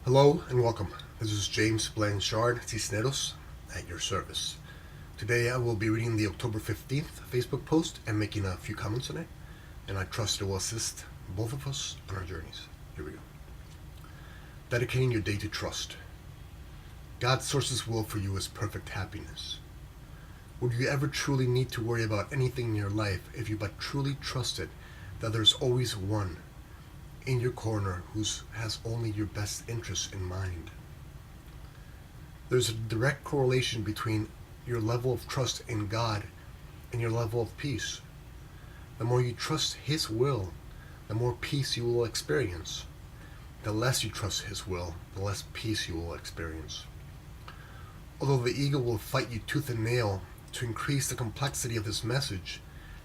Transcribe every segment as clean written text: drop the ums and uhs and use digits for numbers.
Hello and welcome. This is James Blanchard, Cisneros, at your service. Today I will be reading the October 15th Facebook post and making a few comments on it, and I trust it will assist both of us on our journeys. Here we go. Dedicating your day to trust. God's source's will for you is perfect happiness. Would you ever truly need to worry about anything in your life if you but truly trusted that there's always one in your corner who has only your best interests in mind? There's a direct correlation between your level of trust in God and your level of peace. The more you trust His will, the more peace you will experience. The less you trust His will, the less peace you will experience. Although the ego will fight you tooth and nail to increase the complexity of this message,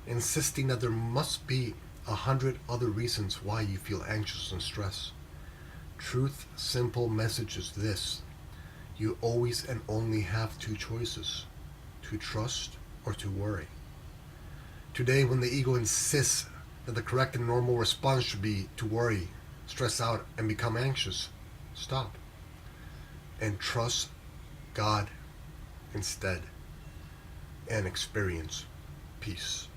insisting that there must be 100 other reasons why you feel anxious and stressed. Truth, simple message is this: you always and only have two choices: to trust or to worry. Today, when the ego insists that the correct and normal response should be to worry, stress out, and become anxious, stop and trust God instead and experience peace.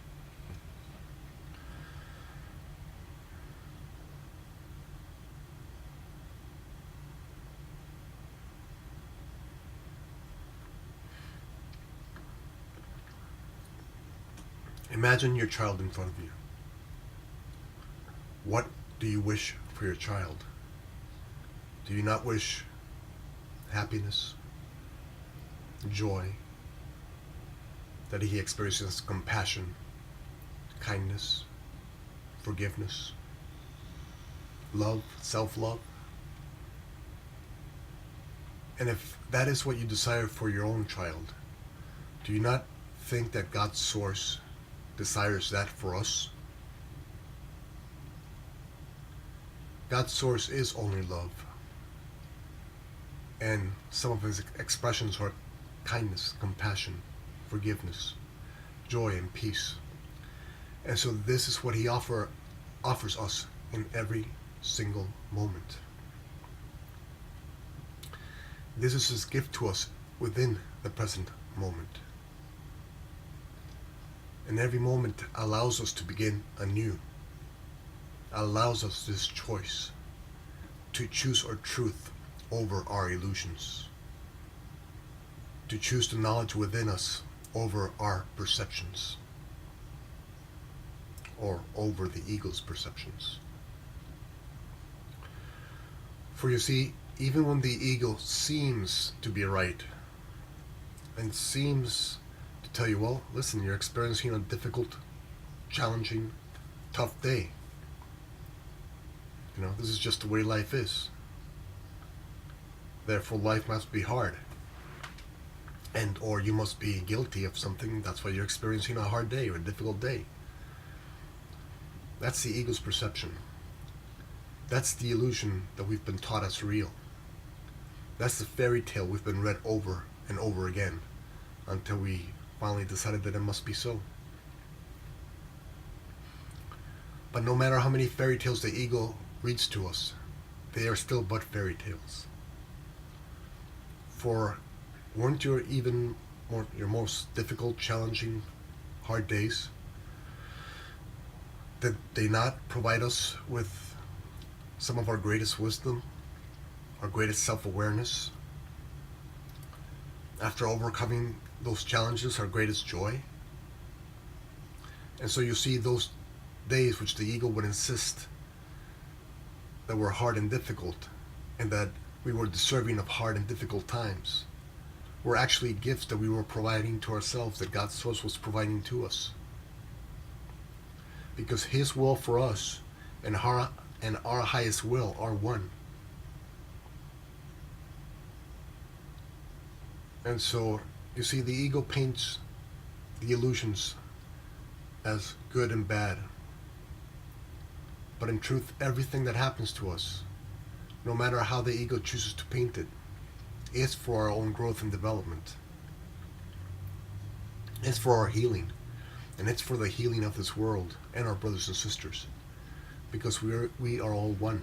Imagine your child in front of you. What do you wish for your child? Do you not wish happiness, joy, that he experiences compassion, kindness, forgiveness, love, self-love? And if that is what you desire for your own child, do you not think that God's source desires that for us? God's source is only love, and some of His expressions are kindness, compassion, forgiveness, joy, and peace. And so this is what He offers us in every single moment. This is His gift to us within the present moment. And every moment allows us to begin anew, allows us this choice to choose our truth over our illusions, to choose the knowledge within us over our perceptions, or over the ego's perceptions. For you see, even when the ego seems to be right and seems to tell you, well, listen, you're experiencing a difficult, challenging, tough day. This is just the way life is. Therefore, life must be hard. Or you must be guilty of something. That's why you're experiencing a hard day or a difficult day. That's the ego's perception. That's the illusion that we've been taught as real. That's the fairy tale we've been read over and over again until we finally decided that it must be so. But no matter how many fairy tales the ego reads to us, they are still but fairy tales. For weren't your most difficult, challenging, hard days, did they not provide us with some of our greatest wisdom, our greatest self-awareness? After overcoming those challenges, our greatest joy? And so you see, those days which the ego would insist that were hard and difficult, and that we were deserving of hard and difficult times, were actually gifts that we were providing to ourselves, that God's source was providing to us. Because His will for us and our highest will are one. And so, you see, the ego paints the illusions as good and bad. But in truth, everything that happens to us, no matter how the ego chooses to paint it, is for our own growth and development. It's for our healing. And it's for the healing of this world and our brothers and sisters. Because we are all one.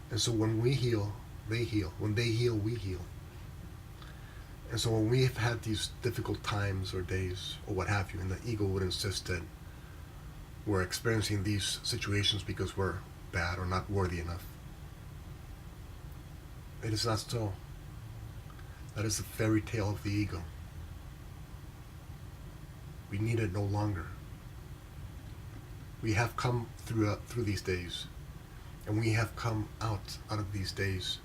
And so when we heal, they heal. When they heal, we heal. And so when we've had these difficult times or days or what have you, and the ego would insist that we're experiencing these situations because we're bad or not worthy enough, it is not so. That is the fairy tale of the ego. We need it no longer. We have come through these days, and we have come out of these days,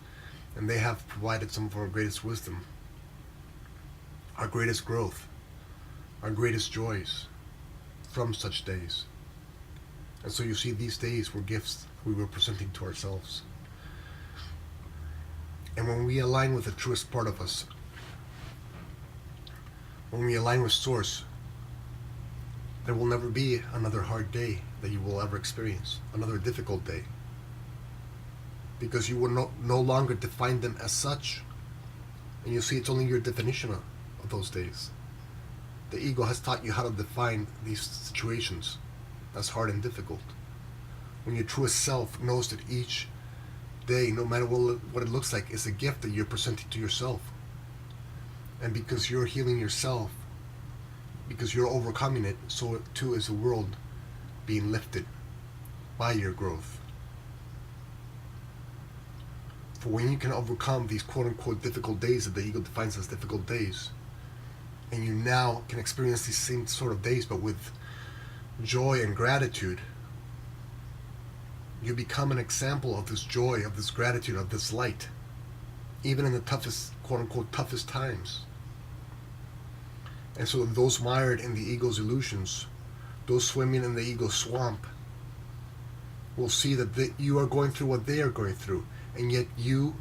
and they have provided some of our greatest wisdom, our greatest growth, our greatest joys from such days. And so you see, these days were gifts we were presenting to ourselves. And when we align with the truest part of us, when we align with Source, there will never be another hard day that you will ever experience, another difficult day. Because you will no longer define them as such. And you see, it's only your definition of those days. The ego has taught you how to define these situations as hard and difficult. When your truest self knows that each day, no matter what it looks like, is a gift that you're presenting to yourself. And because you're healing yourself, because you're overcoming it, so too is the world being lifted by your growth. For when you can overcome these quote-unquote difficult days that the ego defines as difficult days, and you now can experience these same sort of days but with joy and gratitude, you become an example of this joy, of this gratitude, of this light, even in the toughest, quote-unquote, toughest times. And so those mired in the ego's illusions, those swimming in the ego's swamp, will see that you are going through what they are going through, and yet you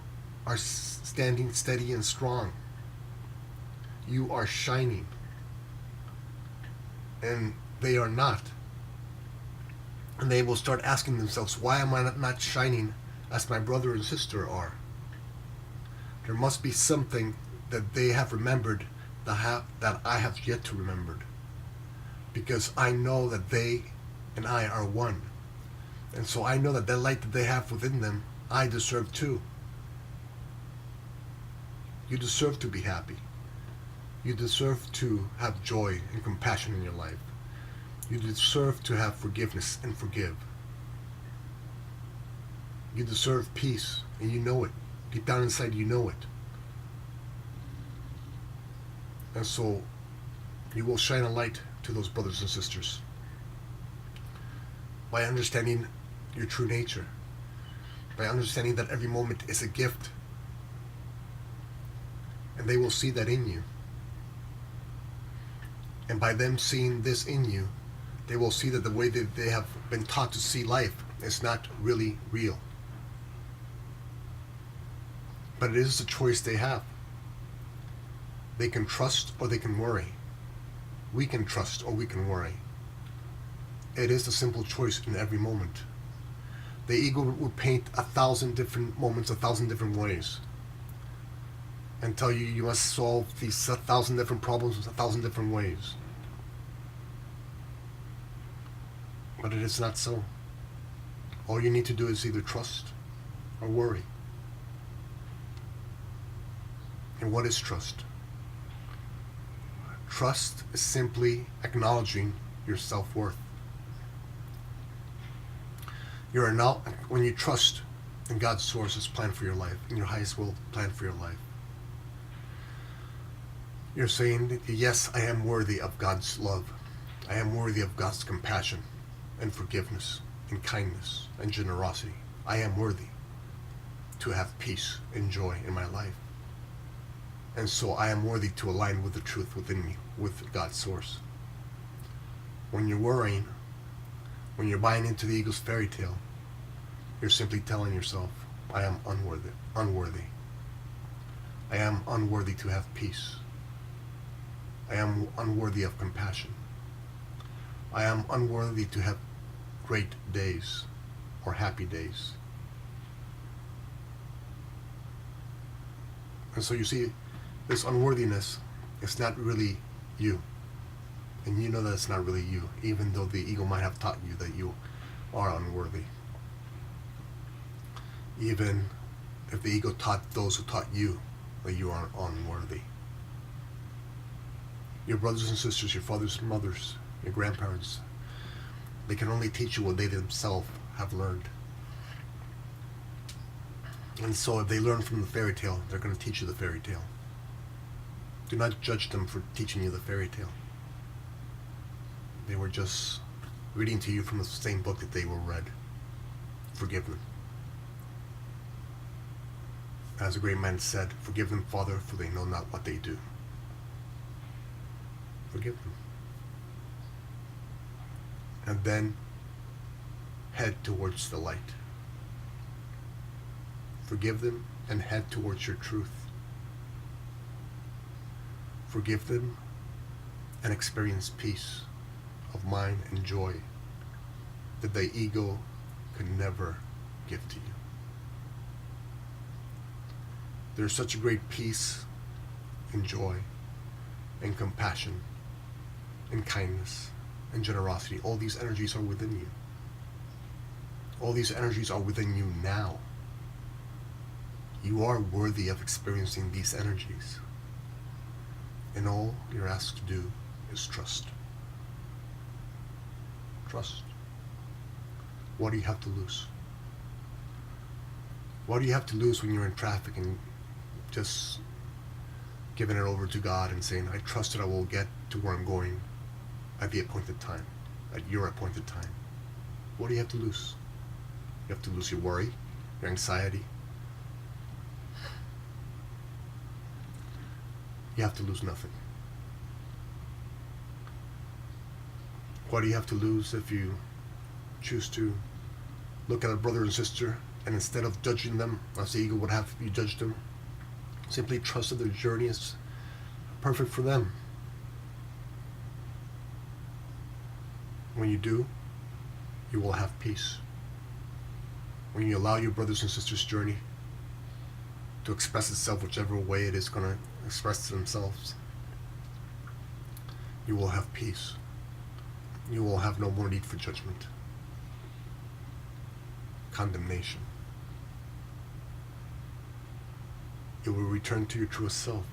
are standing steady and strong. You are shining, and they are not. And they will start asking themselves, why am I not shining as my brother and sister are? There must be something that they have remembered that I have yet to remember. Because I know that they and I are one. And so I know that the light that they have within them, I deserve too. You deserve to be happy. You deserve to have joy and compassion in your life. You deserve to have forgiveness and forgive. You deserve peace, and you know it. Deep down inside, you know it. And so, you will shine a light to those brothers and sisters by understanding your true nature, by understanding that every moment is a gift, and they will see that in you. And by them seeing this in you, they will see that the way that they have been taught to see life is not really real. But it is a choice they have. They can trust or they can worry. We can trust or we can worry. It is a simple choice in every moment. The ego would paint 1,000 different moments, 1,000 different ways, and tell you you must solve these 1,000 different problems 1,000 different ways. But it is not so. All you need to do is either trust or worry. And what is trust? Trust is simply acknowledging your self-worth. When you trust in God's source's plan for your life, in your highest will plan for your life, you're saying, yes, I am worthy of God's love. I am worthy of God's compassion and forgiveness and kindness and generosity. I am worthy to have peace and joy in my life. And so I am worthy to align with the truth within me, with God's source. When you're worrying, when you're buying into the ego's fairy tale, you're simply telling yourself, I am unworthy. I am unworthy to have peace. I am unworthy of compassion. I am unworthy to have great days or happy days. And so you see, this unworthiness is not really you. And you know that it's not really you, even though the ego might have taught you that you are unworthy. even if the ego taught those who taught you that you are unworthy. Your brothers and sisters, your fathers and mothers, your grandparents, they can only teach you what they themselves have learned. And so if they learn from the fairy tale, they're going to teach you the fairy tale. Do not judge them for teaching you the fairy tale. They were just reading to you from the same book that they were read. Forgive them. As a great man said, forgive them, Father, for they know not what they do. Forgive them. And then head towards the light. Forgive them and head towards your truth. Forgive them and experience peace of mind and joy that the ego could never give to you. There's such a great peace and joy and compassion and kindness and generosity. All these energies are within you. All these energies are within you now. You are worthy of experiencing these energies. And all you're asked to do is trust. Trust. What do you have to lose? What do you have to lose when you're in traffic and just giving it over to God and saying, I trust that I will get to where I'm going at the appointed time, at your appointed time? What do you have to lose? You have to lose your worry, your anxiety. You have to lose nothing. What do you have to lose if you choose to look at a brother and sister and instead of judging them as the ego would have you judge them, simply trust that their journey is perfect for them? When you do, you will have peace. When you allow your brothers and sisters' journey to express itself whichever way it is going to express themselves, you will have peace. You will have no more need for judgment, condemnation. You will return to your truest self,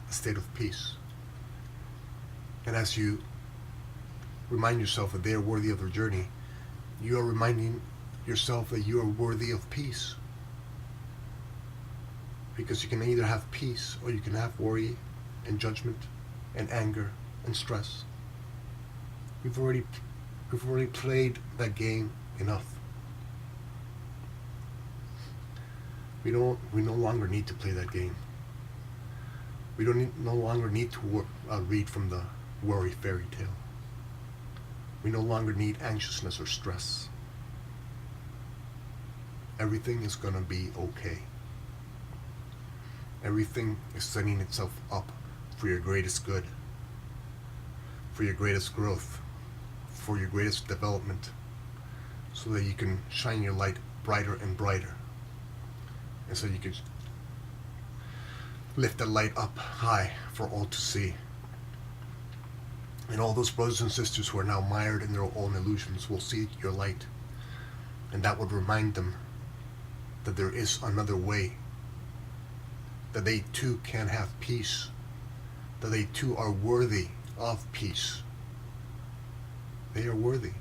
a state of peace. And as you remind yourself that they are worthy of their journey, you are reminding yourself that you are worthy of peace. Because you can either have peace or you can have worry and judgment and anger and stress. We've already played that game enough. We no longer need to play that game. We no longer need to read from the worry fairy tale. We no longer need anxiousness or stress. Everything is going to be okay. Everything is setting itself up for your greatest good, for your greatest growth, for your greatest development, so that you can shine your light brighter and brighter. And so you can lift that light up high for all to see. And all those brothers and sisters who are now mired in their own illusions will see your light. And that would remind them that there is another way, that they too can have peace, that they too are worthy of peace. They are worthy.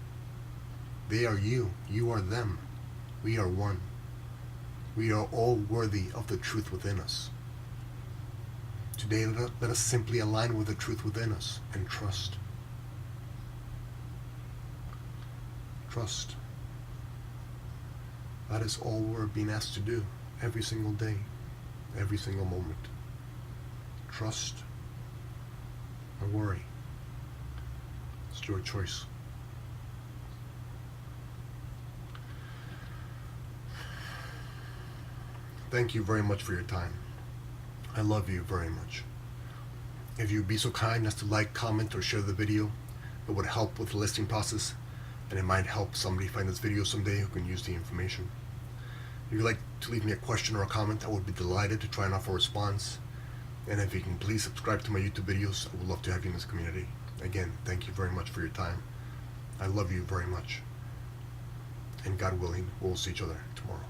They are you. You are them. We are one. We are all worthy of the truth within us. Today, let us simply align with the truth within us and trust. Trust. That is all we're being asked to do every single day, every single moment. Trust or worry. It's your choice. Thank you very much for your time. I love you very much. If you'd be so kind as to like, comment, or share the video, it would help with the listing process, and it might help somebody find this video someday who can use the information. If you'd like to leave me a question or a comment, I would be delighted to try and offer a response. And if you can please subscribe to my YouTube videos, I would love to have you in this community. Again, thank you very much for your time. I love you very much. And God willing, we'll see each other tomorrow.